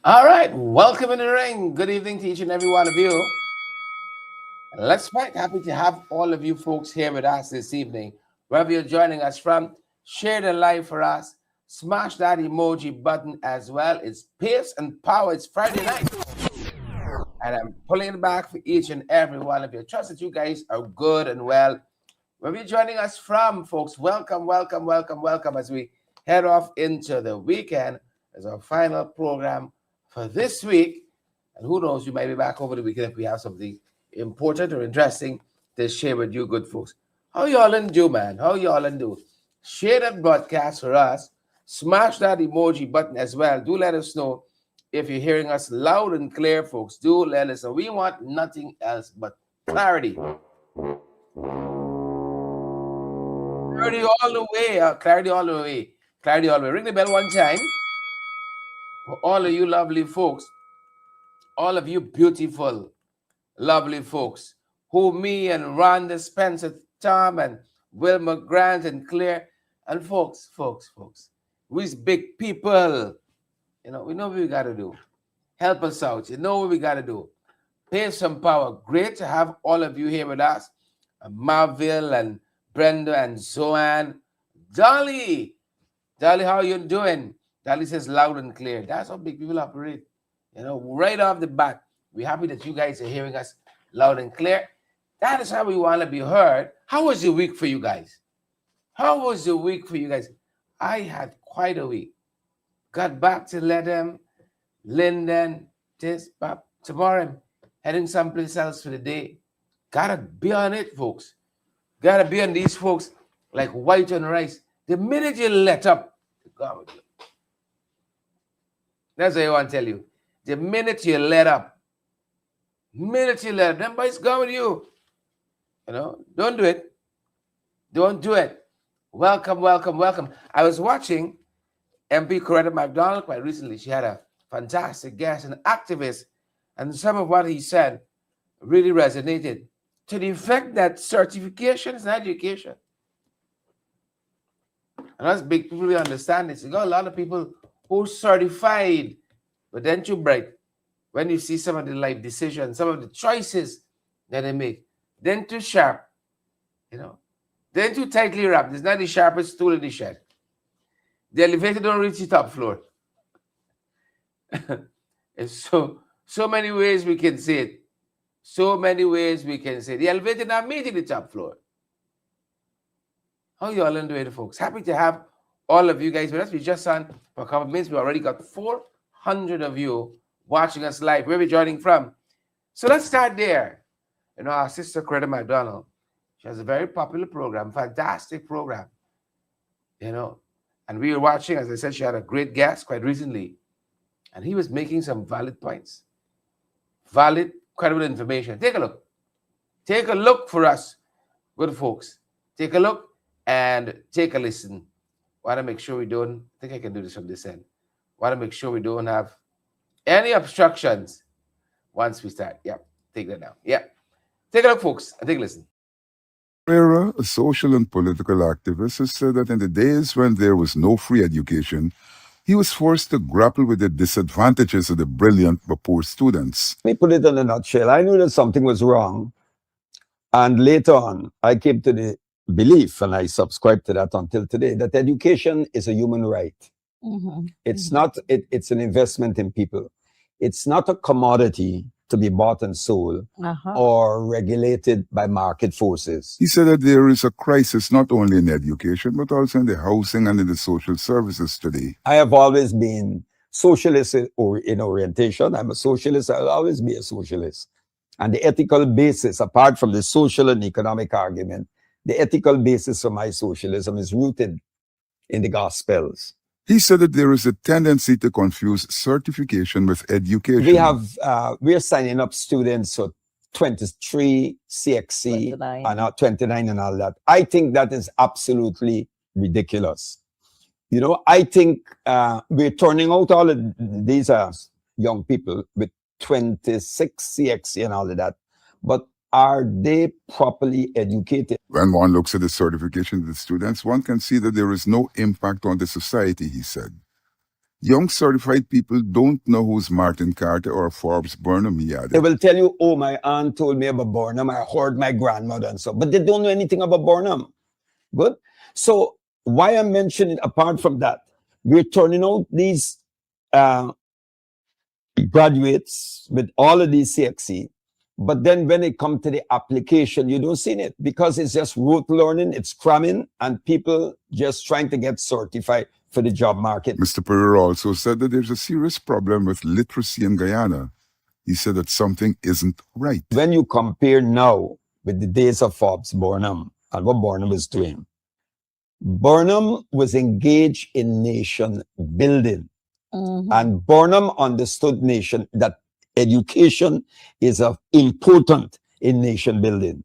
All right, welcome in the ring. Good evening to each and every one of you. Let's fight. Happy to have all of you folks here with us this evening. Wherever you're joining us from, share the live for us. Smash that emoji button as well. It's pace and power. It's Friday night. And I'm pulling it back for each and every one of you. Trust that you guys are good and well. Wherever you're joining us from, folks, welcome, welcome, welcome, welcome as we head off into the weekend as our final program for this week. And who knows, you might be back over the weekend if we have something important or interesting to share with you, good folks. How y'all in do, man? How y'all in do? Share that broadcast for us. Smash that emoji button as well. Do let us know if you're hearing us loud and clear, folks. Do let us know. We want nothing else but clarity. Clarity all the way. Clarity all the way. Clarity all the way. Ring the bell one time. For all of you lovely folks, all of you beautiful, lovely folks, who me and Rhonda, Spencer, Tom, and Wilma Grant and Claire, and folks, we's big people. We know what we got to do. Help us out. You know what we got to do. Pay some power. Great to have all of you here with us. Marville and Brenda and Zoan. Dolly, how you doing? Dolly says loud and clear. That's how big people operate. Right off the bat, we're happy that you guys are hearing us loud and clear. That is how we want to be heard. How was the week for you guys? I had quite a week. Got back to Ledham, Linden, tomorrow I'm heading someplace else for the day. Gotta be on it, folks. Gotta be on these folks like white on rice. The minute you let up, God with you. That's what I want to tell you. The minute you let up, them boys go with you. Don't do it. Don't do it. Welcome, welcome, welcome. I was watching MP Coretta McDonald quite recently. She had a fantastic guest, an activist, and some of what he said really resonated to the effect that certification is an education. And that's big people really understand this. You got a lot of people who certified, but then too bright when you see some of the life decisions, some of the choices that they make, then too sharp, then too tightly wrapped. It's not the sharpest tool in the shed. The elevator don't reach the top floor. And so many ways we can say it. The elevator not meeting the top floor. How you all doing, folks? Happy to have all of you guys with us. We just on for a couple of minutes. We already got 400 of you watching us live. Where are we joining from? So let's start there. Our sister Coretta McDonald, she has a very popular program, fantastic program. And we were watching, as I said, she had a great guest quite recently. And he was making some valid points. Valid, credible information. Take a look. Take a look for us, good folks. Take a look and take a listen. Want to make sure we don't, I think I can do this from this end. Want to make sure we don't have any obstructions once we start. Yep, take that down. Yep. Take a look, folks, and take a listen. Pereira, a social and political activist, has said that in the days when there was no free education, he was forced to grapple with the disadvantages of the brilliant but poor students. Let me put it in a nutshell. I knew that something was wrong. And later on, I came to the belief, and I subscribe to that until today, that education is a human right. Mm-hmm. It's not, it's an investment in people. It's not a commodity to be bought and sold or regulated by market forces. He said that there is a crisis not only in education, but also in the housing and in the social services today. I have always been socialist in orientation. I'm a socialist. I'll always be a socialist. And the ethical basis, apart from the social and economic argument, the ethical basis for my socialism is rooted in the Gospels. He said that there is a tendency to confuse certification with education. We are signing up students for 23 CXC 29. And 29 and all that. I think that is absolutely ridiculous. I think we're turning out all of these young people with 26 CXC and all of that. But are they properly educated? When one looks at the certification of the students, one can see that there is no impact on the society, he said. Young certified people don't know who's Martin Carter or Forbes Burnham, he They added. will tell you, oh, my aunt told me about Burnham, I heard my grandmother and so, but they don't know anything about Burnham. Good. So why I'm mentioning, apart from that, we're turning out these graduates with all of these CXC, but then when it comes to the application, you don't see it because it's just rote learning, it's cramming, and people just trying to get certified for the job market. Mr. Pereira also said that there's a serious problem with literacy in Guyana. He said that something isn't right. When you compare now with the days of Forbes Burnham and what Burnham was doing, Burnham was engaged in nation building. And Burnham understood nation that education is important in nation building.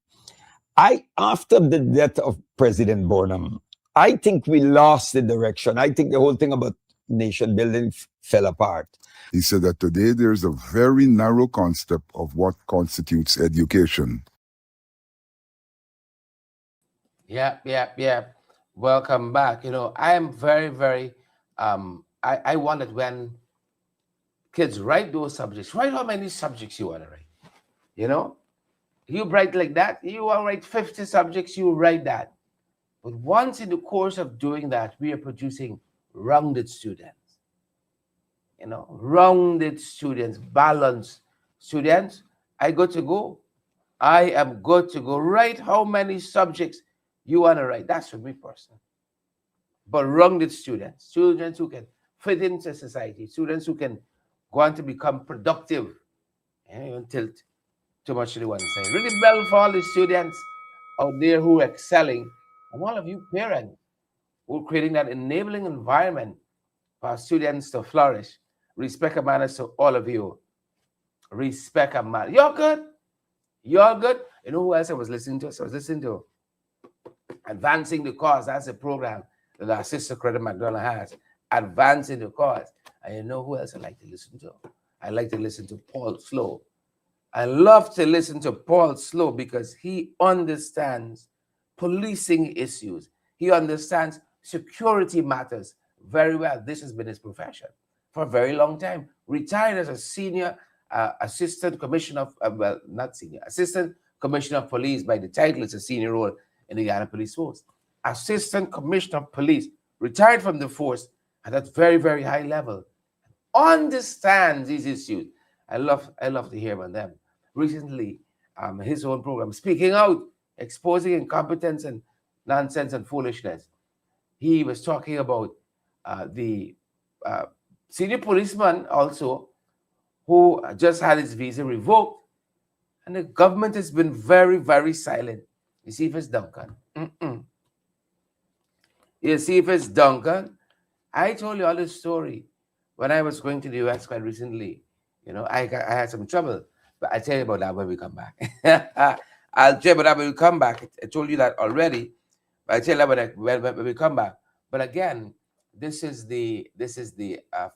After the death of President Burnham, I think we lost the direction. I think the whole thing about nation building fell apart. He said that today there's a very narrow concept of what constitutes education. Yeah. Welcome back. You know, I am very, I wondered when kids write those subjects, write how many subjects you want to write. You know, you write like that, you want to write 50 subjects, you write that. But once in the course of doing that, we are producing rounded students. You know, rounded students, balanced students. I am good to go. Write how many subjects you want to write. That's for me personally. But rounded students who can fit into society, students who can go on to become productive. And even tilt too much to the one side. Really well for all the students out there who are excelling, and all of you parents who are creating that enabling environment for our students to flourish. Respect and manners to all of you. Respect and manners. You're good. You're good. You know who else I was listening to? So I was listening to Advancing the Cause. That's a program that our sister Credit McDonald has. Advancing the Cause. And you know who else I like to listen to? I like to listen to Paul Slow. I love to listen to Paul Slow because he understands policing issues. He understands security matters very well. This has been his profession for a very long time. Retired as a senior assistant commissioner of, assistant commissioner of police by the title. It's a senior role in the Guyana Police Force. Assistant commissioner of police, retired from the force at that very high level. Understands these issues. I love to hear about them. Recently, his own program, Speaking Out, exposing incompetence and nonsense and foolishness. He was talking about the senior policeman also who just had his visa revoked, and the government has been very silent. You see if it's Duncan. You see if it's Duncan. I told you all this story when I was going to the US quite recently. You know, I had some trouble, but I'll tell you about that when we come back. I'll tell you about that when we come back. I told you that already, but I'll tell you about when we come back. But again, this is the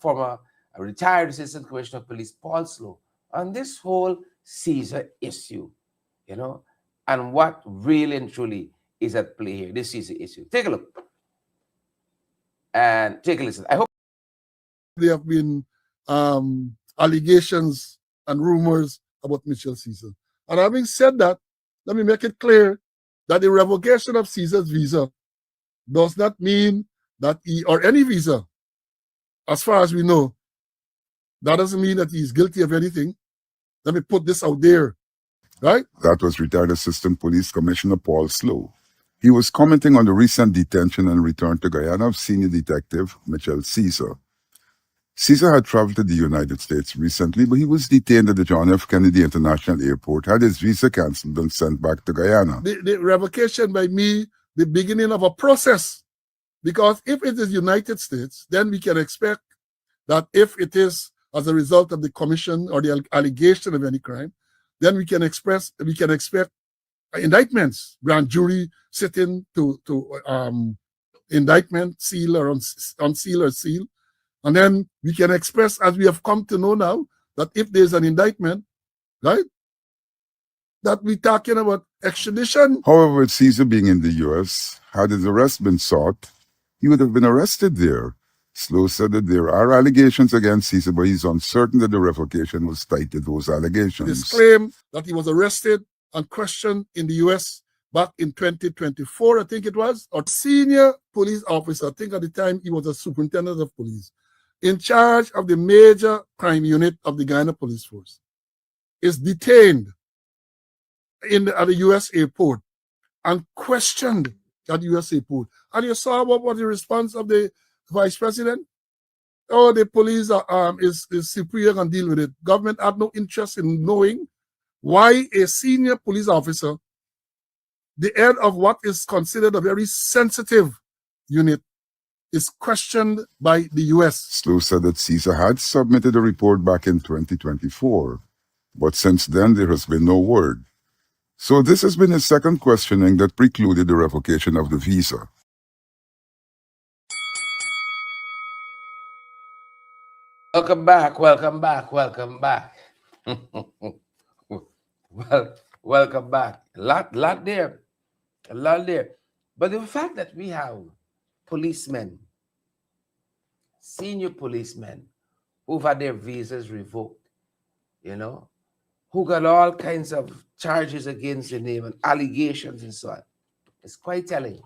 former retired assistant commissioner of police, Paul Slow, on this whole Caesar issue, you know, and what really and truly is at play here, this Caesar issue. Take a look and take a listen. I hope there have been allegations and rumors about Michel Caesar. And having said that, let me make it clear that the revocation of Caesar's visa does not mean that he, or any visa, as far as we know, that doesn't mean that he's guilty of anything. Let me put this out there, right? That was retired Assistant Police Commissioner Paul Slow. He was commenting on the recent detention and return to Guyana of senior detective Michel Caesar. Caesar had traveled to the United States recently, but he was detained at the John F. Kennedy International Airport, had his visa cancelled and sent back to Guyana. The revocation by me, the beginning of a process. Because if it is United States, then we can expect that if it is as a result of the commission or the allegation of any crime, then we can expect indictments, grand jury sitting to indictment, seal or unseal or seal. And then we can express, as we have come to know now, that if there's an indictment, right, that we're talking about extradition. However, with Caesar being in the U.S., had his arrest been sought, he would have been arrested there. Slow said that there are allegations against Caesar, but he's uncertain that the revocation was tied to those allegations. His claim that he was arrested and questioned in the US back in 2024, I think it was, a senior police officer, I think at the time he was a superintendent of police, in charge of the major crime unit of the Guyana Police Force, is detained at the US airport and questioned at the US airport. And you saw what was the response of the vice president? Oh, the police is superior and deal with it. Government had no interest in knowing why a senior police officer, the head of what is considered a very sensitive unit, is questioned by the US. Slow said that Caesar had submitted a report back in 2024, but since then there has been no word. So this has been his second questioning that precluded the revocation of the visa. Welcome back, welcome back, welcome back. Well, welcome back. A lot there. A lot there. But the fact that we have policemen, senior policemen, who've had their visas revoked, you know, who got all kinds of charges against their name and allegations and so on. It's quite telling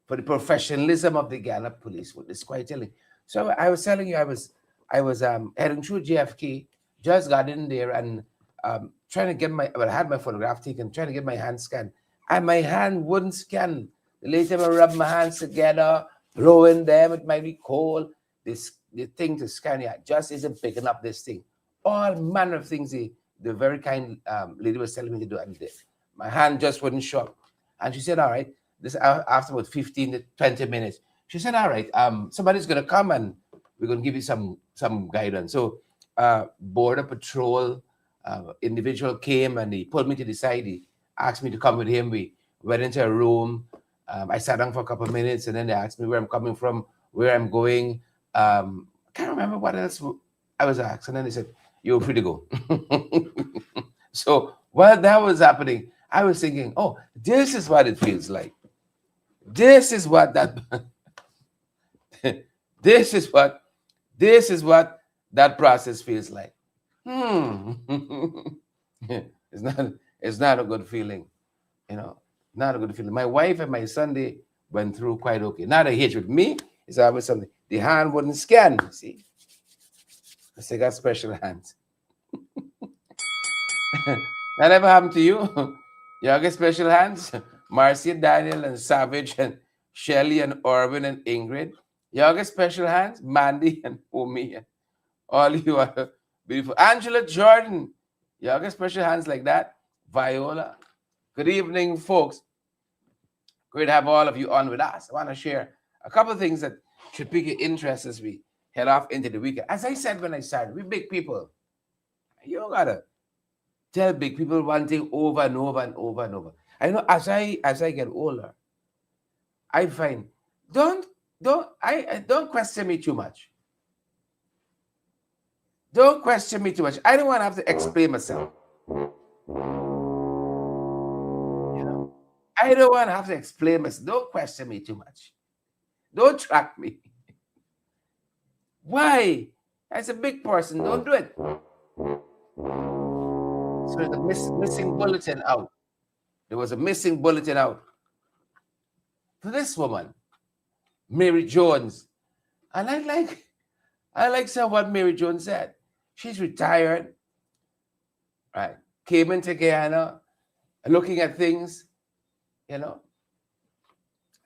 for the professionalism of the Ghana police. It's quite telling. So I was telling you, I was heading through JFK, just got in there and trying to get I had my photograph taken, trying to get my hand scanned, and my hand wouldn't scan. The later I rubbed my hands together, blowing them, it might be cold. The thing to scan it just isn't picking up this thing. All manner of things the very kind lady was telling me to do, and my hand just wouldn't show up. And she said, all right, this after about 15 to 20 minutes, she said, all right, somebody's going to come and we're going to give you some guidance. So Border Patrol individual came and he pulled me to the side. He asked me to come with him. We went into a room. I sat down for a couple of minutes, and then they asked me where I'm coming from, where I'm going. I can't remember what else I was asked. And then they said, you're free to go. So while that was happening, I was thinking, oh, this is what it feels like. This is what that this is what that process feels like. It's not a good feeling, you know, not a good feeling. My wife and my son, they went through quite okay. Not a hitch with me, it's always something. The hand wouldn't scan, see. I got special hands. That ever happened to you? You get special hands? Marcia, Daniel, and Savage, and Shelly, and Orvin, and Ingrid. You get special hands? Mandy and Omi, and all you are beautiful. Angela Jordan. You get special hands like that? Viola. Good evening, folks. Great to have all of you on with us. I want to share a couple of things that should pique your interest as we head off into the weekend. As I said when I started, we big people. You don't gotta tell big people one thing over and over and over and over. I know as I get older, I find don't question me too much. Don't question me too much. I don't want to have to explain myself. You know, I don't want to have to explain myself. Don't question me too much. Don't track me. Why? As a big person, don't do it. So there's a missing bulletin out. There was a missing bulletin out for this woman, Mary Jones. And I like some what Mary Jones said. She's retired, right? Came into Guyana, looking at things, you know.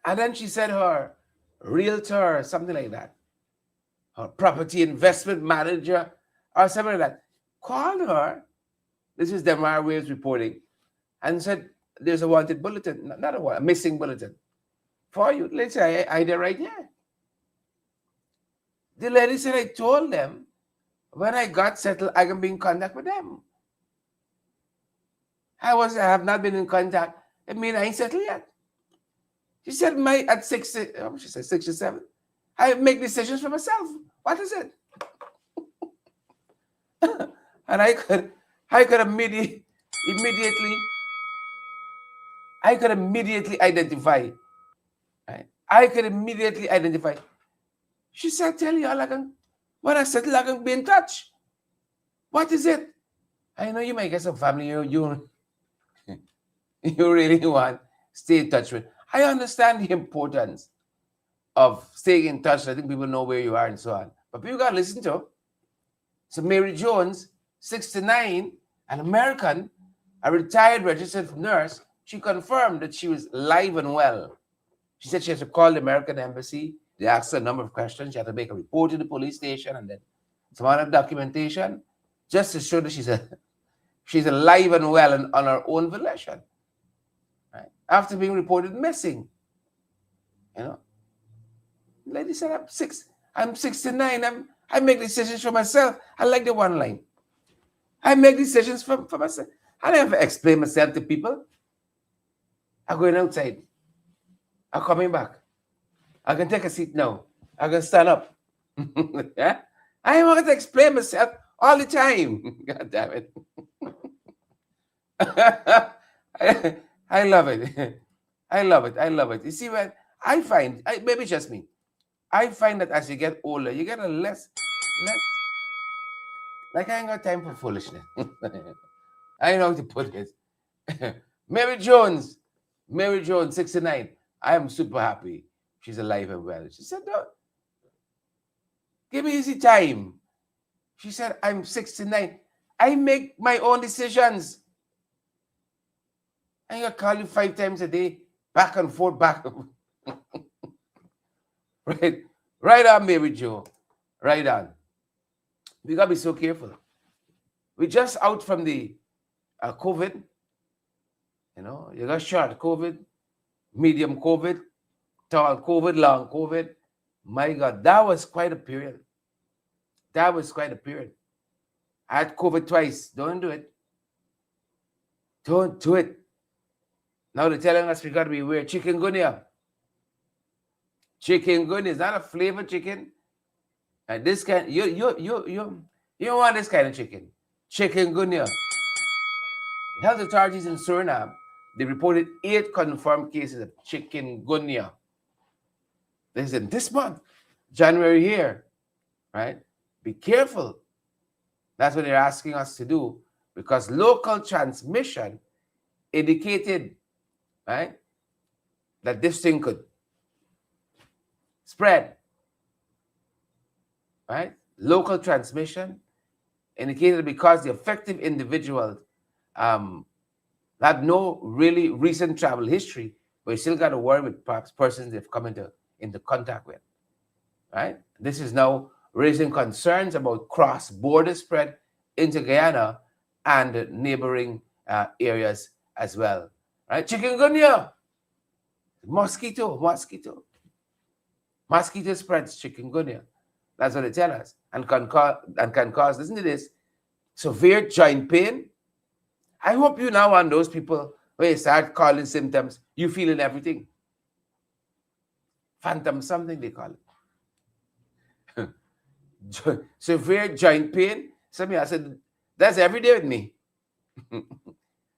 And then she said her realtor, something like that, her property investment manager, or something like that, called her. This is Demar Waves reporting, and said, there's a wanted bulletin, not a missing bulletin for you. Let's say I did right here. The lady said, I told them when I got settled, I can be in contact with them. I have not been in contact. I mean, I ain't settled yet. She said, at 60, she said 67, I make decisions for myself. What is it? And I could immediately identify. Right? I could immediately identify. She said, tell you, when I said, I can be in touch. What is it? I know you might get some family you really want to stay in touch with. I understand the importance of staying in touch. I think people know where you are and so on. But people got to listen to her. So Mary Jones, 69, an American, a retired registered nurse, she confirmed that she was alive and well. She said she had to call the American embassy. They asked her a number of questions. She had to make a report to the police station and then some other documentation just to show that she's alive and well and on her own volition. Right? After being reported missing. You know? Lady said, I'm 69. I make decisions for myself. I like the one line. I make decisions for myself. I don't have to explain myself to people. I'm going outside. I'm coming back. I can take a seat now. I can stand up. Yeah? I want to explain myself all the time. God damn it. I love it. I love it. I love it. You see, when I find, maybe just me, I find that as you get older, you get a less, like I ain't got time for foolishness. I don't know how to put it. Mary Jones, 69. I am super happy. She's alive and well. She said, no, give me easy time. She said, I'm 69. I make my own decisions. I gotta call you 5 times a day, back and forth, back. Right on, Mary Jo. Right on. We gotta be so careful. We're just out from the COVID. You know, you got short COVID, medium COVID, tall COVID, long COVID. My God, that was quite a period. That was quite a period. I had COVID twice. Don't do it. Don't do it. Now they're telling us we got to be aware. Chikungunya. Chikungunya is not a flavored chicken. And this kind, you don't want this kind of chicken. Chikungunya. Health authorities in Suriname, they reported 8 confirmed cases of chikungunya. They said this month, January here, right? Be careful. That's what they're asking us to do, because local transmission indicated, right, that this thing could spread, right? Local transmission indicated because the affected individual had no really recent travel history, but you still got to worry with perhaps persons they've come into contact with, right? This is now raising concerns about cross-border spread into Guyana and neighboring areas as well, right? Chikungunya, mosquito spreads chikungunya. That's what they tell us, and can cause, listen to this, severe joint pain. I hope you now on those people where you start calling symptoms, you feeling everything. Phantom something they call it. Severe joint pain. Somebody I said, that's every day with me.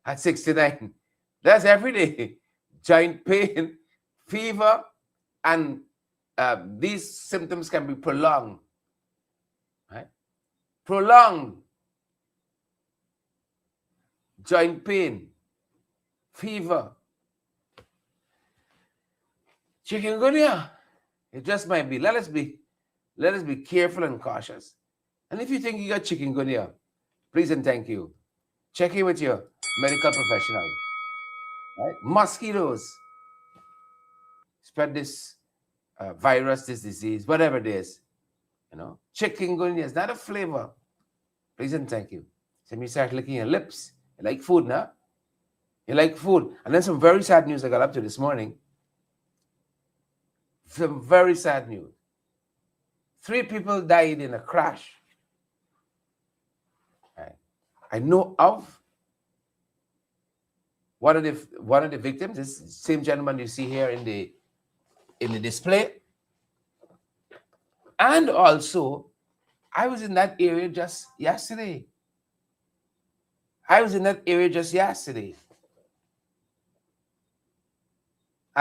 At 69. That's every day. Joint pain, fever, and these symptoms can be prolonged. Right? Prolonged. Joint pain, fever, chikungunya. It just might be. Let us be careful and cautious. And if you think you got chikungunya, please and thank you. Check in with your medical professional. Right? Mosquitoes spread this virus, this disease, whatever it is. You know, chikungunya is not a flavor. Please and thank you. So you start licking your lips. You like food, now? You like food. And then some very sad news I got up to this morning. Some very sad news. 3 people died in a crash. Right. I know of one of the victims, this same gentleman you see here in the display. And also, I was in that area just yesterday. At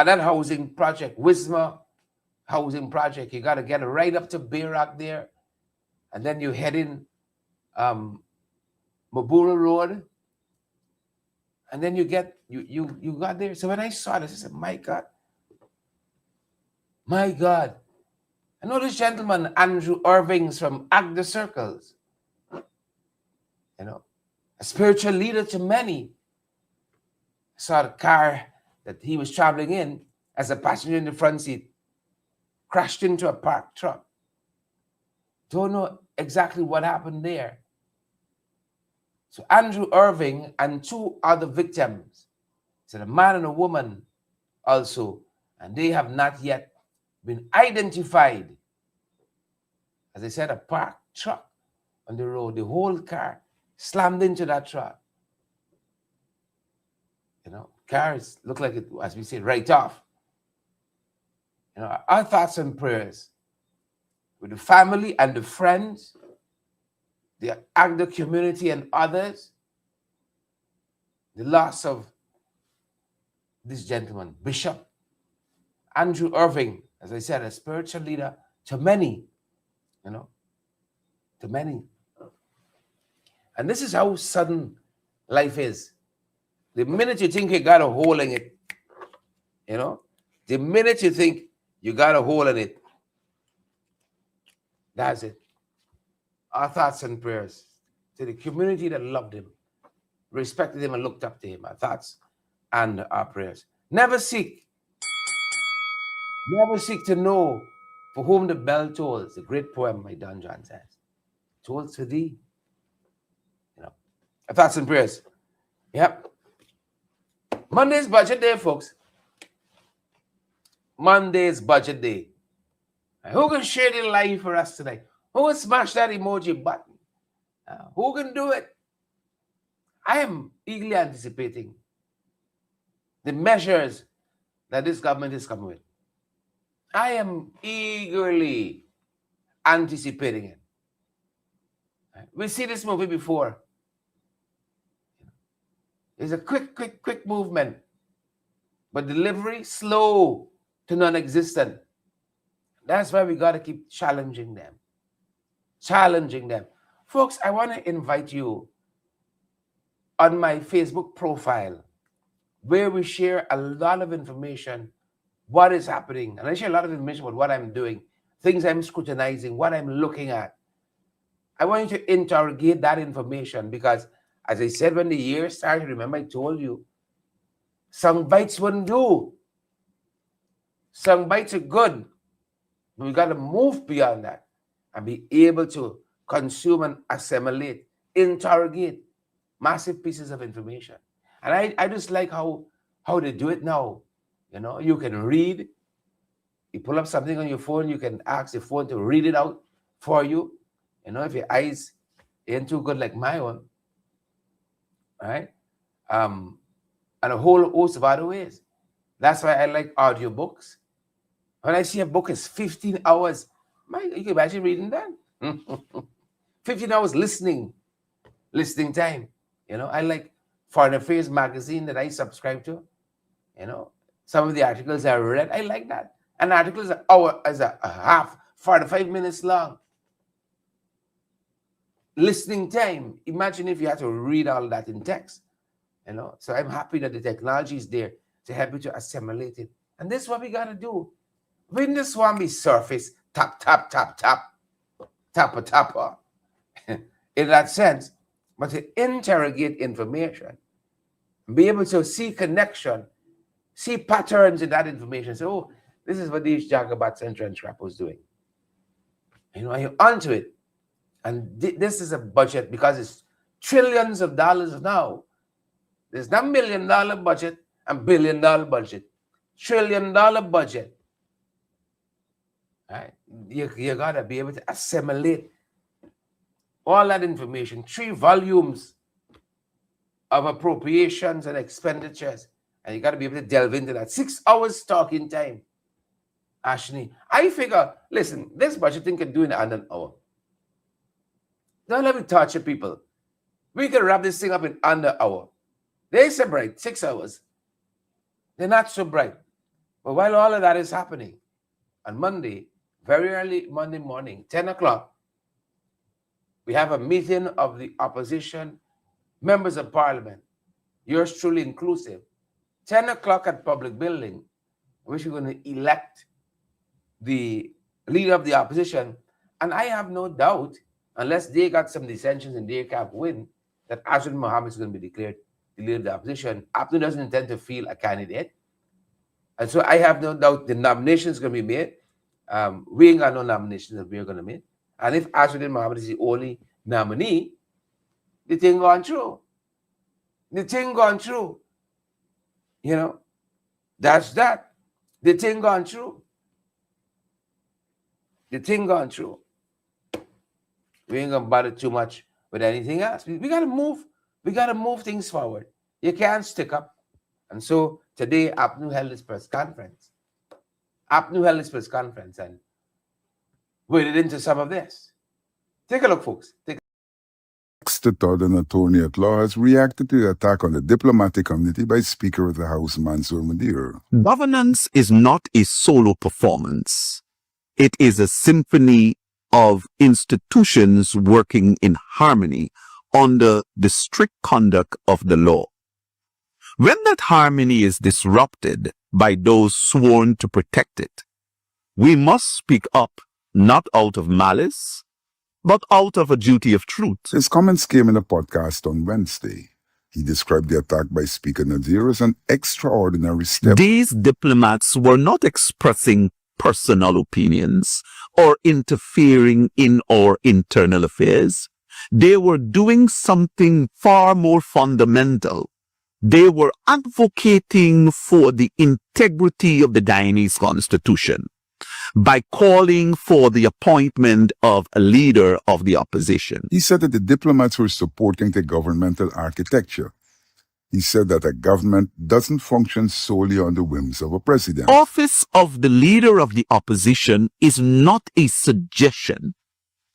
that housing project, Wisma housing project. You got to get right up to Bayrock there, and then you head in Mabura Road, and then you got there. So when I saw this, I said, my God. I know this gentleman, Andrew Irving's from Agda Circles, you know, a spiritual leader to many. I saw the car that he was traveling in as a passenger in the front seat crashed into a parked truck. Don't know exactly what happened there. So Andrew Irving and 2 other victims, so a man and a woman also, and they have not yet been identified. As I said, a parked truck on the road, the whole car slammed into that truck. You know, cars look like it, as we say, right off. You know, our thoughts and prayers with the family and the friends, the Agda community and others, the loss of this gentleman, Bishop Andrew Irving, as I said, a spiritual leader to many, you know, to many. And this is how sudden life is. The minute you think you got a hole in it, you know, the minute you think you got a hole in it, that's it. Our thoughts and prayers to the community that loved him, respected him, and looked up to him. Our thoughts and our prayers. Never seek to know for whom the bell tolls. The great poem by Don John says, tolls to thee. You know, our thoughts and prayers. Yep. Monday's budget day, folks. Monday's budget day. Who can share the live for us tonight? Who can smash that emoji button? Who can do it? I am eagerly anticipating the measures that this government is coming with. I am eagerly anticipating it. We see this movie before. It's a quick movement, but delivery slow to non-existent. That's why we got to keep challenging them. Folks, I want to invite you on my Facebook profile where we share a lot of information, what is happening. And I share a lot of information about what I'm doing, things I'm scrutinizing, what I'm looking at. I want you to interrogate that information because, as I said, when the year started, remember I told you, some bites wouldn't do. Some bites are good. But we got to move beyond that and be able to consume and assimilate, interrogate massive pieces of information. And I just like how they do it now. You know, you can read, you pull up something on your phone, you can ask the phone to read it out for you. You know, if your eyes ain't too good like my own, right? And a whole host of other ways. That's why I like audiobooks. When I see a book is 15 hours, you can imagine reading that. 15 hours listening time. You know, I like Foreign Affairs magazine that I subscribe to. You know, some of the articles I read, I like that. An article is an hour, is a half, 45 minutes long. Listening time. Imagine if you had to read all that in text. You know, so I'm happy that the technology is there to help you to assimilate it. And this is what we got to do. We just want to be surface, tap, in that sense, but to interrogate information, be able to see connection, see patterns in that information. So, oh, this is what these jagabats and trench rappers doing. You know, you're onto it. And this is a budget because it's trillions of dollars now. There's not $1 million budget and $1 billion budget. $1 trillion budget. Right? You got to be able to assimilate all that information. 3 volumes of appropriations and expenditures. And you got to be able to delve into that. 6 hours talking time. Ashni, I figure, listen, this budgeting can do in under an hour. Don't let me torture people. We can wrap this thing up in under an hour. They're so bright, 6 hours. They're not so bright. But while all of that is happening, on Monday, very early Monday morning, 10 o'clock, we have a meeting of the opposition members of parliament, yours truly inclusive, 10 o'clock at public building, which we're going to elect the leader of the opposition. And I have no doubt, unless they got some dissensions and they can't win, that Ashraf Mohammed is going to be declared the leader of the opposition. APNU doesn't intend to field a candidate. And so I have no doubt the nomination is going to be made. We ain't got no nominations that we're going to make. And if Ashraf Mohammed is the only nominee, the thing gone through. The thing gone through. You know, that's that. The thing gone through. The thing gone through. We ain't gonna bother too much with anything else. We gotta move. We gotta move things forward. You can't stick up. And so today, APNU held his press conference. APNU held his press conference and waded into some of this. Take a look, folks. The third and attorney at law has reacted to the attack on the diplomatic community by Speaker of the House Mansour Madir. Governance is not a solo performance. It is a symphony of institutions working in harmony under the strict conduct of the law. When that harmony is disrupted by those sworn to protect it, we must speak up not out of malice, but out of a duty of truth. His comments came in a podcast on Wednesday. He described the attack by Speaker Nadir as an extraordinary step. These diplomats were not expressing personal opinions or interfering in our internal affairs. They were doing something far more fundamental. They were advocating for the integrity of the Guyanese Constitution by calling for the appointment of a leader of the opposition. He said that the diplomats were supporting the governmental architecture. He said that a government doesn't function solely on the whims of a president. Office of the leader of the opposition is not a suggestion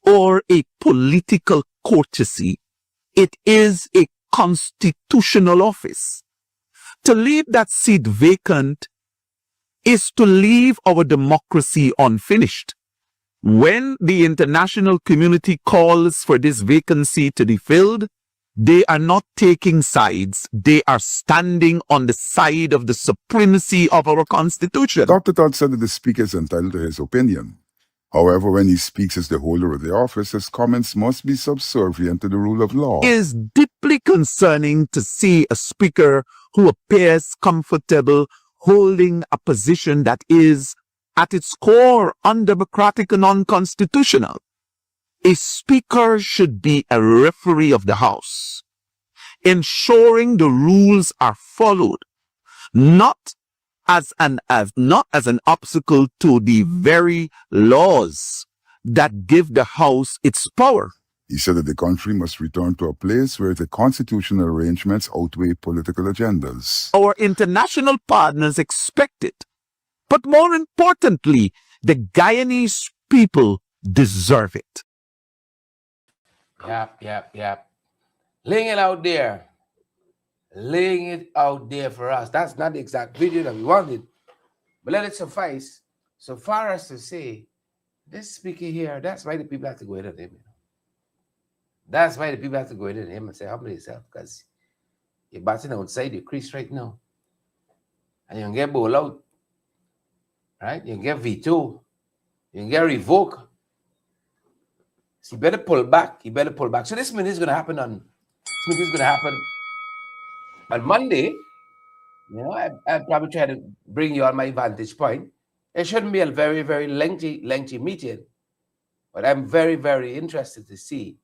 or a political courtesy. It is a constitutional office. To leave that seat vacant is to leave our democracy unfinished. When the international community calls for this vacancy to be filled, they are not taking sides. They are standing on the side of the supremacy of our Constitution. Dr. Todd said that the Speaker is entitled to his opinion. However, when he speaks as the holder of the office, his comments must be subservient to the rule of law. It is deeply concerning to see a Speaker who appears comfortable holding a position that is, at its core, undemocratic and unconstitutional. A Speaker should be a referee of the House, ensuring the rules are followed, not as an obstacle to the very laws that give the House its power. He said that the country must return to a place where the constitutional arrangements outweigh political agendas. Our international partners expect it. But more importantly, the Guyanese people deserve it. Yep. Laying it out there. Laying it out there for us. That's not the exact video that we wanted. But let it suffice so far as to say, this speaker here, that's why the people have to go in at him. You know? That's why the people have to go in at him and say, humble yourself, because you're batting outside your crease right now. And you can get bowled out. Right? You can get veto. You can get revoked. So you better pull back. So this meeting is going to happen on Monday. You know, I'll probably try to bring you on my vantage point. It shouldn't be a very, very lengthy meeting. But I'm very, very interested to see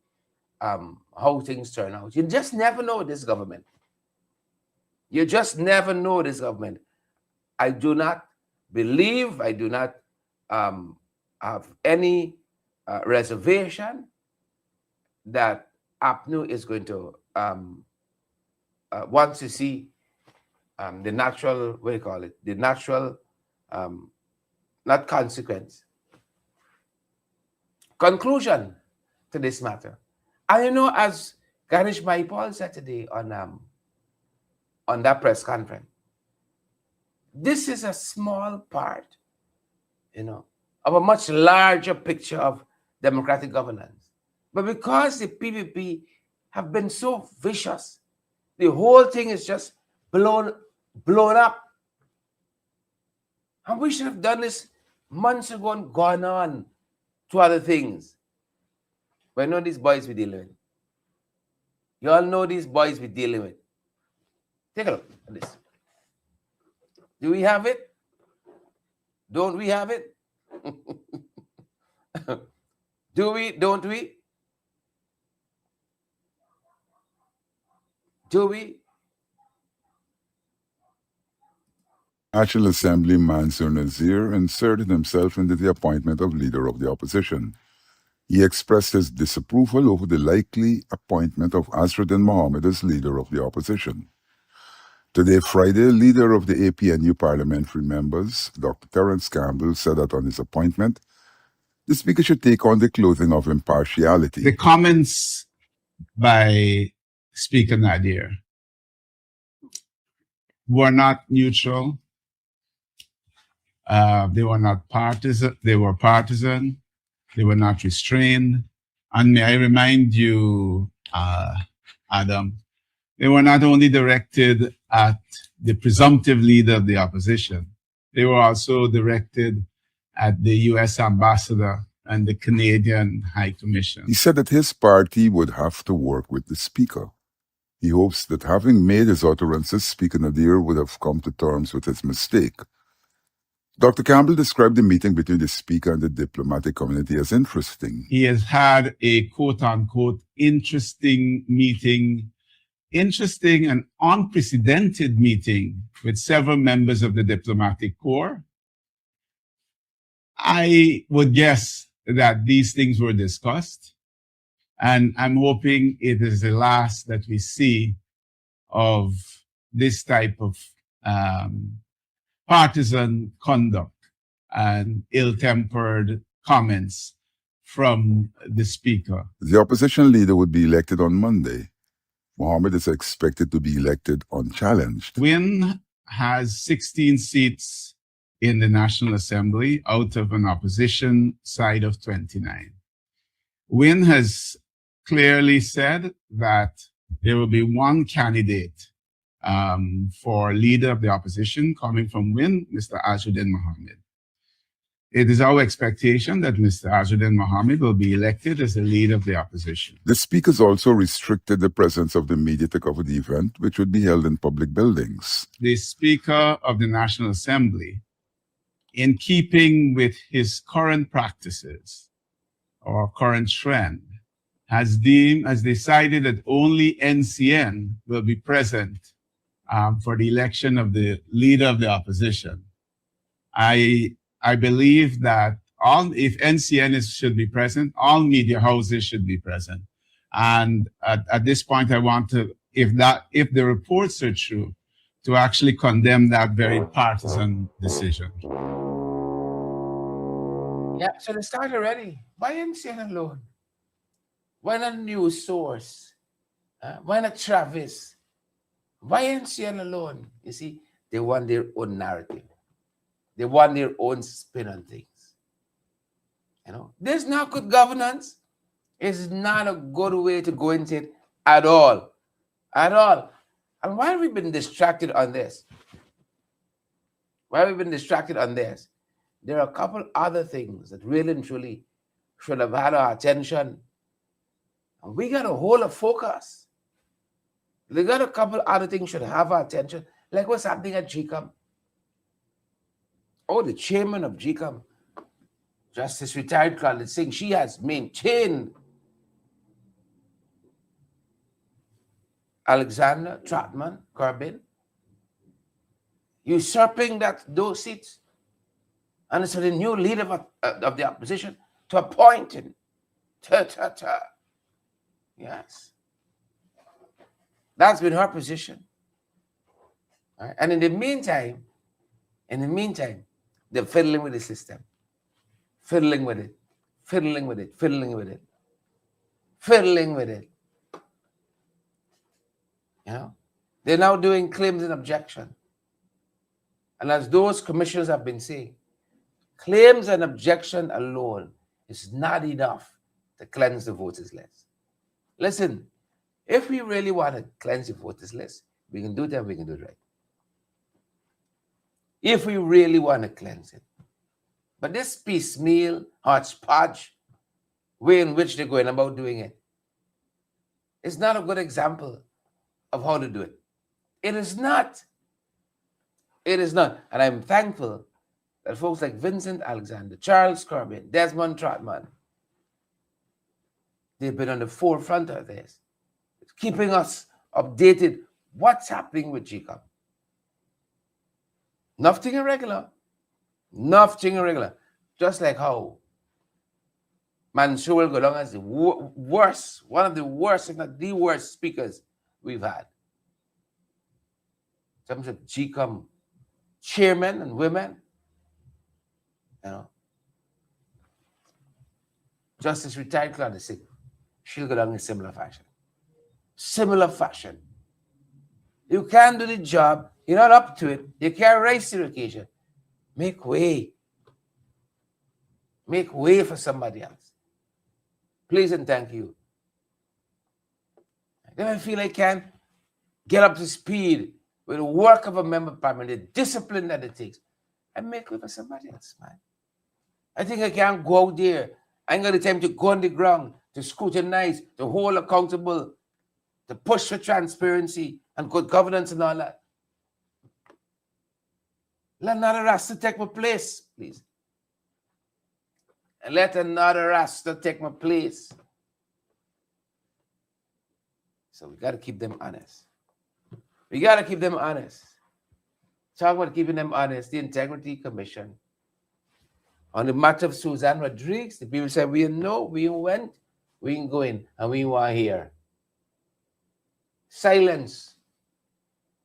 how things turn out. You just never know with this government. You just never know this government. I do not believe, I do not have any reservation that APNU is going to want to see the natural, what do you call it? The natural, not consequence. Conclusion to this matter. And you know, as Ganesh Maipal said today on that press conference, this is a small part, you know, of a much larger picture of democratic governance. But because the PPP have been so vicious, the whole thing is just blown up. And we should have done this months ago and gone on to other things. But I know these boys we're dealing with. You all know these boys we're dealing with. Take a look at this. Do we have it? Don't we have it? Do we? Don't we? Do we? National Assembly Mansour Nazir inserted himself into the appointment of leader of the opposition. He expressed his disapproval over the likely appointment of Azruddin Mohammed as leader of the opposition. Today, Friday, leader of the APNU parliamentary members, Dr. Terence Campbell, said that on his appointment, the speaker should take on the clothing of impartiality. The comments by Speaker Nadir were not neutral. They were not partisan. They were partisan. They were not restrained. And may I remind you, Adam, they were not only directed at the presumptive leader of the opposition, they were also directed at the U.S. ambassador and the Canadian High Commission. He said that his party would have to work with the speaker. He hopes that having made his utterances, Speaker Nadir would have come to terms with his mistake. Dr. Campbell described the meeting between the speaker and the diplomatic community as interesting. He has had a quote-unquote interesting meeting, interesting and unprecedented meeting with several members of the diplomatic corps. I would guess that these things were discussed, and I'm hoping it is the last that we see of this type of partisan conduct and ill-tempered comments from the speaker. The opposition leader would be elected on Monday. Mohammed is expected to be elected unchallenged. Win has 16 seats in the National Assembly out of an opposition side of 29. Win has clearly said that there will be one candidate for leader of the opposition coming from Win, Mr. Azruddin Mohammed. It is our expectation that Mr. Azruddin Mohammed will be elected as the leader of the opposition. The speakers also restricted the presence of the media to cover the event, which would be held in public buildings. The Speaker of the National Assembly, in keeping with his current practices or current trend, has decided that only NCN will be present for the election of the leader of the opposition. I believe that if NCN should be present, all media houses should be present. And at this point, I want to, if the reports are true, to actually condemn that very partisan decision. Yeah, so they start already. Why NCN alone? Why not News Source? Why not Travis? Why NCN alone? You see, they want their own narrative. They want their own spin on things. You know, there's not good governance. It's not a good way to go into it at all. At all. And why have we been distracted on this? Why have we been distracted on this? There are a couple other things that really and truly should have had our attention. And we got to hold a focus. They got a couple other things should have our attention, like what's happening at GCOM. Oh, the chairman of GCOM, Justice retired Khalid Singh, she has maintained Alexander Trotman Corbin, usurping those seats. And it's for the new leader of the opposition to appoint him. Yes. That's been her position. Right? And in the meantime, they're fiddling with the system. Fiddling with it. Fiddling with it. Fiddling with it. Fiddling with it. You know? They're now doing claims and objection. And as those commissioners have been saying, claims and objection alone is not enough to cleanse the voters list. Listen, if we really want to cleanse the voters list, we can do it and we can do it right. If we really want to cleanse it. But this piecemeal, hodgepodge way in which they're going about doing it is not a good example of how to do it. It is not. It is not. And I'm thankful that folks like Vincent Alexander, Charles Corbin, Desmond Trotman, they've been on the forefront of this, keeping us updated what's happening with GCOM. Nothing irregular. Nothing irregular. Just like how Mansour will go down as the worst, one of the worst, if not the worst speakers we've had. In terms of GCOM chairmen and women, you know. Justice retired Claudia Sig, she'll go down in similar fashion. Similar fashion. You can't do the job, you're not up to it, you can't rise to the occasion. Make way. Make way for somebody else. Please and thank you. I don't feel I can get up to speed with the work of a member of parliament, the discipline that it takes, and make way for somebody else, man. I think I can't go out there. I ain't got the time to go on the ground, to scrutinize, to hold accountable, to push for transparency and good governance and all that. Let another Rasta take my place, please. And let another Rasta take my place. So we got to keep them honest. We got to keep them honest. Talk about keeping them honest. The Integrity Commission. On the matter of Suzanne Rodriguez, the people said, we know, we went, we ain't going, and we were here. Silence.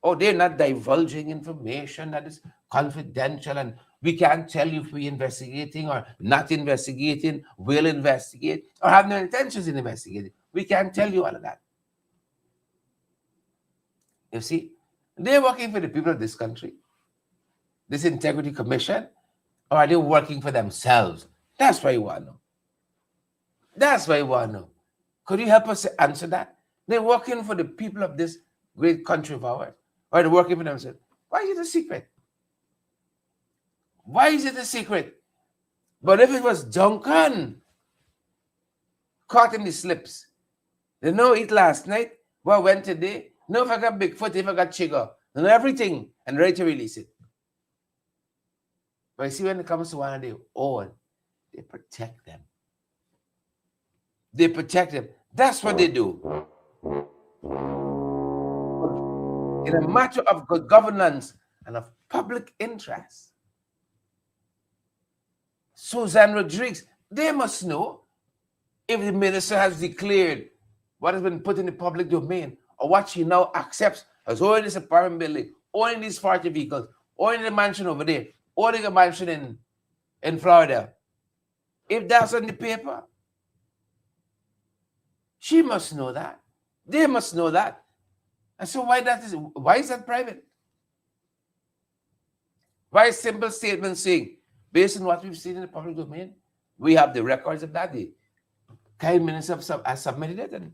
Oh, they're not divulging information that is confidential, and we can't tell you if we're investigating or not investigating, will investigate, or have no intentions in investigating. We can't tell you all of that. You see, they're working for the people of this country, this Integrity Commission, or are they working for themselves? That's why you want to know. That's why you want to know. Could you help us answer that? They're working for the people of this great country of ours, or they're working for themselves. Why is it a secret? Why is it a secret? But if it was Duncan caught in the slips, they know it last night, what went today, know if I got Bigfoot, if I got Chigga, know everything, and ready to release it. But you see, when it comes to one of their own, they protect them. They protect them. That's what they do. In a matter of good governance and of public interest, Suzanne Rodriguez, they must know if the minister has declared what has been put in the public domain, or what she now accepts as owning this apartment building, owning these 40 vehicles, owning the mansion over there, owning a mansion in Florida. If that's on the paper, she must know that. They must know that. And so why is that private? Why is simple statement saying, based on what we've seen in the public domain, we have the records of that. The kind minister has submitted it, and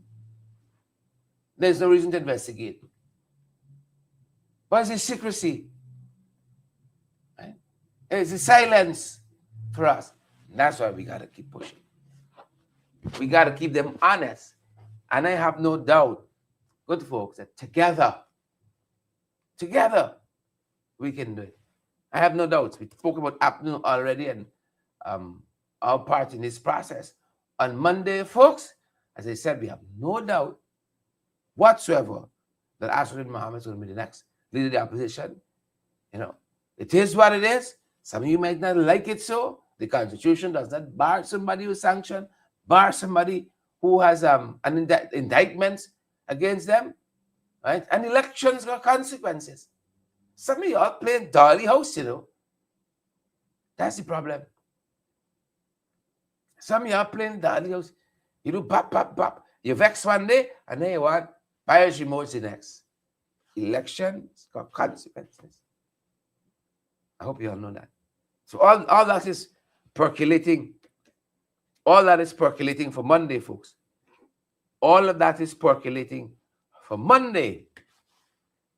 there's no reason to investigate. Why is it secrecy? Right? It's a silence for us. And that's why we got to keep pushing. We got to keep them honest. And I have no doubt, good folks, that together, we can do it. I have no doubts. We spoke about APNU already and our part in this process. On Monday, folks, as I said, we have no doubt whatsoever that Aswaddin Mohammed is going to be the next leader of the opposition. You know, it is what it is. Some of you might not like it so. The Constitution does not bar somebody who's sanctioned, bar somebody who has an indictment against them, right? And elections got consequences. Some of y'all playing dolly house, you know. That's the problem. Some of y'all playing dolly house. You do bop, bop, bop. You vex one day, and then you want buyer's remorse the next. Elections got consequences. I hope you all know that. So all that is percolating. All that is percolating for Monday, folks. All of that is percolating for Monday.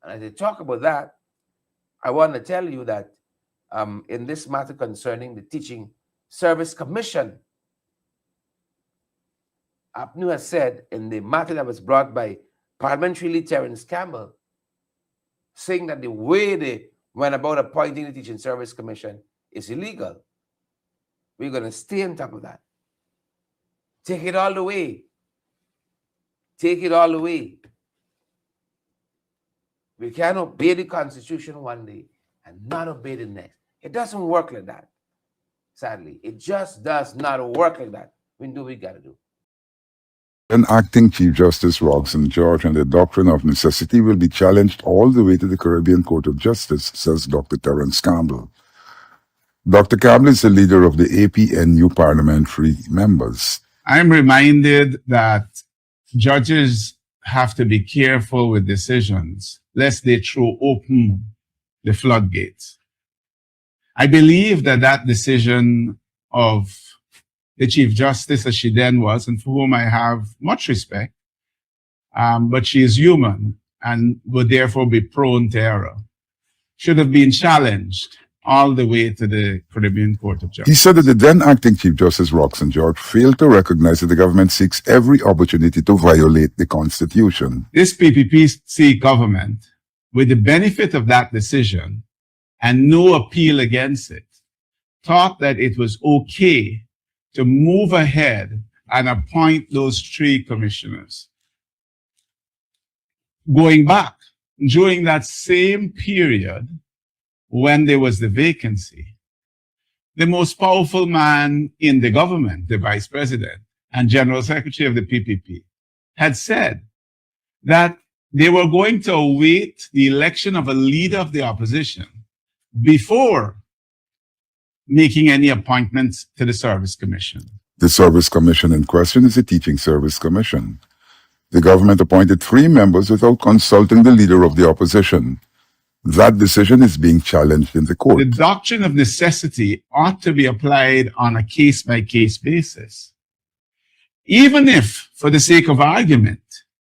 And as I talk about that, I want to tell you that in this matter concerning the Teaching Service Commission, APNU has said in the matter that was brought by Parliamentary lead Terence Campbell, saying that the way they went about appointing the Teaching Service Commission is illegal. We're going to stay on top of that. Take it all the way. Take it all the way. We can't obey the Constitution one day and not obey the next. It doesn't work like that. Sadly, it just does not work like that. We do what we got to do. Then acting Chief Justice Roxanne George and the doctrine of necessity will be challenged all the way to the Caribbean Court of Justice, says Dr. Terence Campbell. Dr. Campbell is the leader of the APNU parliamentary members. I'm reminded that judges have to be careful with decisions, lest they throw open the floodgates. I believe that that decision of the Chief Justice, as she then was, and for whom I have much respect, but she is human and would therefore be prone to error, should have been challenged all the way to the Caribbean Court of Justice. He said that the then acting Chief Justice Roxanne George failed to recognize that the government seeks every opportunity to violate the Constitution. This PPPC government, with the benefit of that decision and no appeal against it, thought that it was okay to move ahead and appoint those 3 commissioners. Going back, during that same period, when there was the vacancy, the most powerful man in the government, the Vice President and General Secretary of the PPP, had said that they were going to await the election of a leader of the opposition before making any appointments to the Service Commission. The Service Commission in question is the Teaching Service Commission. The government appointed 3 members without consulting the leader of the opposition. That decision is being challenged in the court. The doctrine of necessity ought to be applied on a case-by-case basis. Even if, for the sake of argument,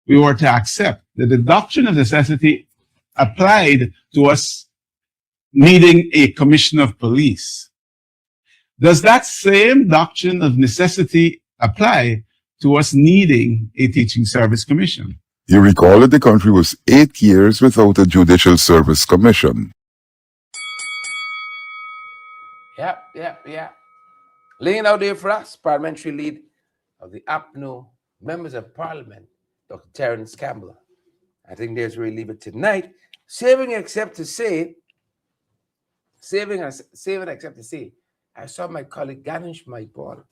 we were to accept that the doctrine of necessity applied to us needing a commissioner of police, does that same doctrine of necessity apply to us needing a teaching service commission? You recall that the country was 8 years without a judicial service commission. Yeah. Laying out there for us, parliamentary lead of the APNU members of parliament, Dr. Terence Campbell. I think there's where we leave it tonight. Saving except to say, I saw my colleague Ganesh Maipal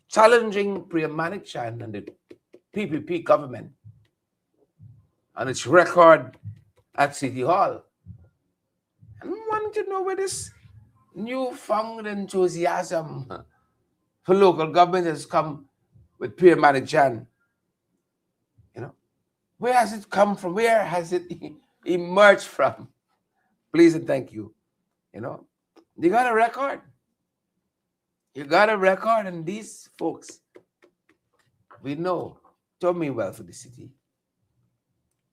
challenging Priya Manikchan and the PPP government on its record at City Hall. And I wanted to know where this newfound enthusiasm for local government has come with Priya Manikchan. You know, where has it come from? Where has it emerged from? Please and thank you. You know, you got a record. You got a record, and these folks, we know, don't mean well for the city.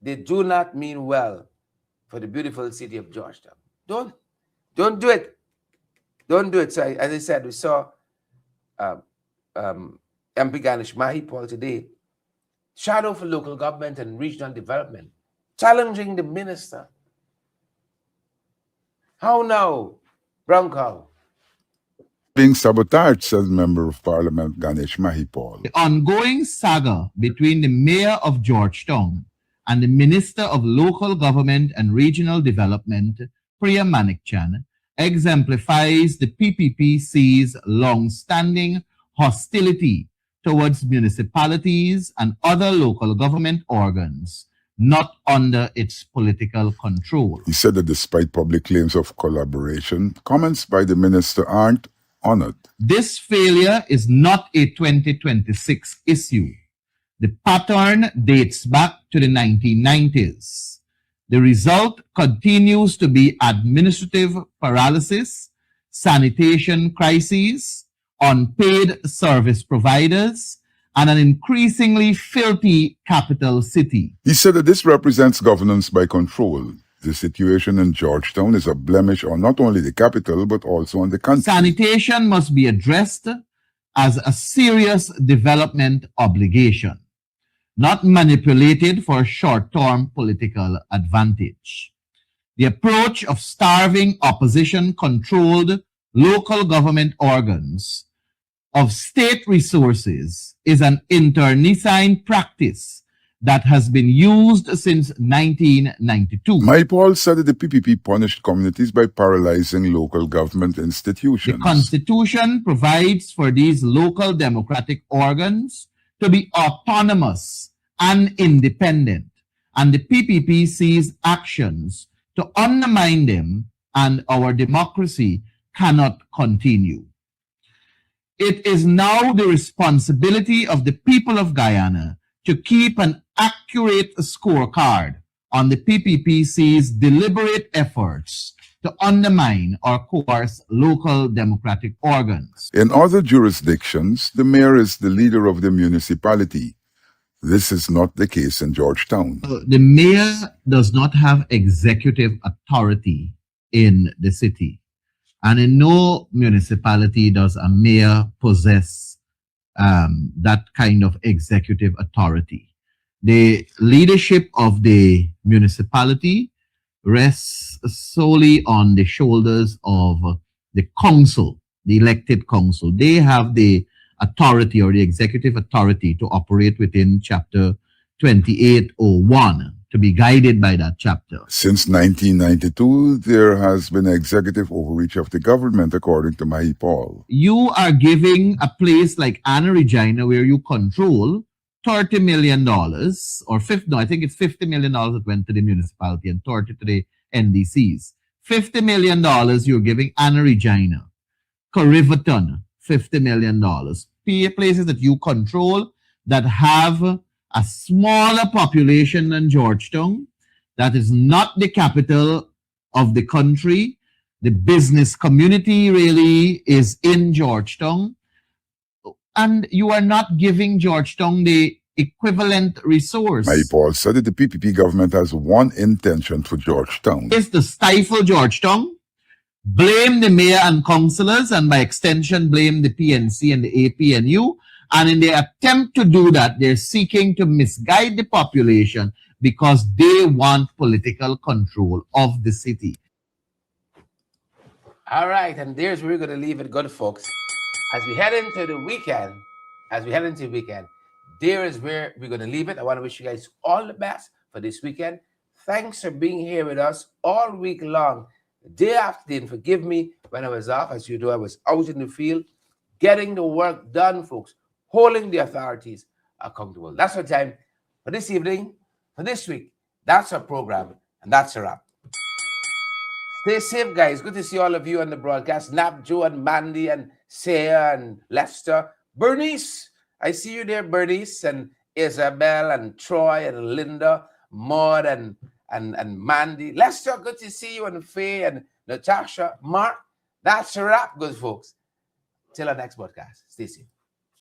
They do not mean well for the beautiful city of Georgetown. Don't do it. Don't do it. So as I said, we saw MP Ganesh Mahipal today, shadow for local government and regional development, challenging the minister. How now, Brown Cow? Being sabotaged, says Member of Parliament Ganesh Mahipal. The ongoing saga between the mayor of Georgetown and the Minister of Local Government and Regional Development, Priya Manikchan, exemplifies the PPPC's long-standing hostility towards municipalities and other local government organs not under its political control. He said that despite public claims of collaboration, comments by the minister aren't honored. This failure is not a 2026 issue. The pattern dates back to the 1990s. The result continues to be administrative paralysis, sanitation crises, unpaid service providers, and an increasingly filthy capital city. He said that this represents governance by control. The situation in Georgetown is a blemish on not only the capital, but also on the country. Sanitation must be addressed as a serious development obligation, not manipulated for short-term political advantage. The approach of starving opposition-controlled local government organs of state resources is an internecine practice that has been used since 1992. Paul said that the PPP punished communities by paralyzing local government institutions. The Constitution provides for these local democratic organs to be autonomous and independent, and the PPP sees actions to undermine them, and our democracy cannot continue. It is now the responsibility of the people of Guyana to keep an accurate scorecard on the PPPC's deliberate efforts to undermine or coerce local democratic organs. In other jurisdictions, the mayor is the leader of the municipality. This is not the case in Georgetown. The mayor does not have executive authority in the city. And in no municipality does a mayor possess that kind of executive authority. The leadership of the municipality rests solely on the shoulders of the council, the elected council. They have the authority or the executive authority to operate within Chapter 2801, to be guided by that chapter. Since 1992, there has been executive overreach of the government, according to Paul. You are giving a place like Anna Regina, where you control $30 million, or I think it's $50 million that went to the municipality and 30 to the NDCs. $50 million you're giving Anna Regina. Riverton, $50 million. Places that you control that have a smaller population than Georgetown, that is not the capital of the country. The business community really is in Georgetown. And you are not giving Georgetown the equivalent resource. Paul said that the PPP government has one intention for Georgetown. Is to stifle Georgetown, blame the mayor and councillors, and by extension blame the PNC and the APNU. And in their attempt to do that, they're seeking to misguide the population because they want political control of the city. All right, and there's where we're going to leave it, good folks. As we head into the weekend, there is where we're going to leave it. I want to wish you guys all the best for this weekend. Thanks for being here with us all week long, day after day. And forgive me when I was off. As you know, I was out in the field getting the work done, folks, holding the authorities accountable. That's our time for this evening, for this week. That's our program, and that's a wrap. Stay safe, guys. Good to see all of you on the broadcast. Nap, Joe, and Mandy, and Saya, and Lester. Bernice, I see you there, Bernice, and Isabel, and Troy, and Linda, Maud, and Mandy. Lester, good to see you, and Faye, and Natasha. Mark, that's a wrap, good folks. Till our next podcast. Stay safe.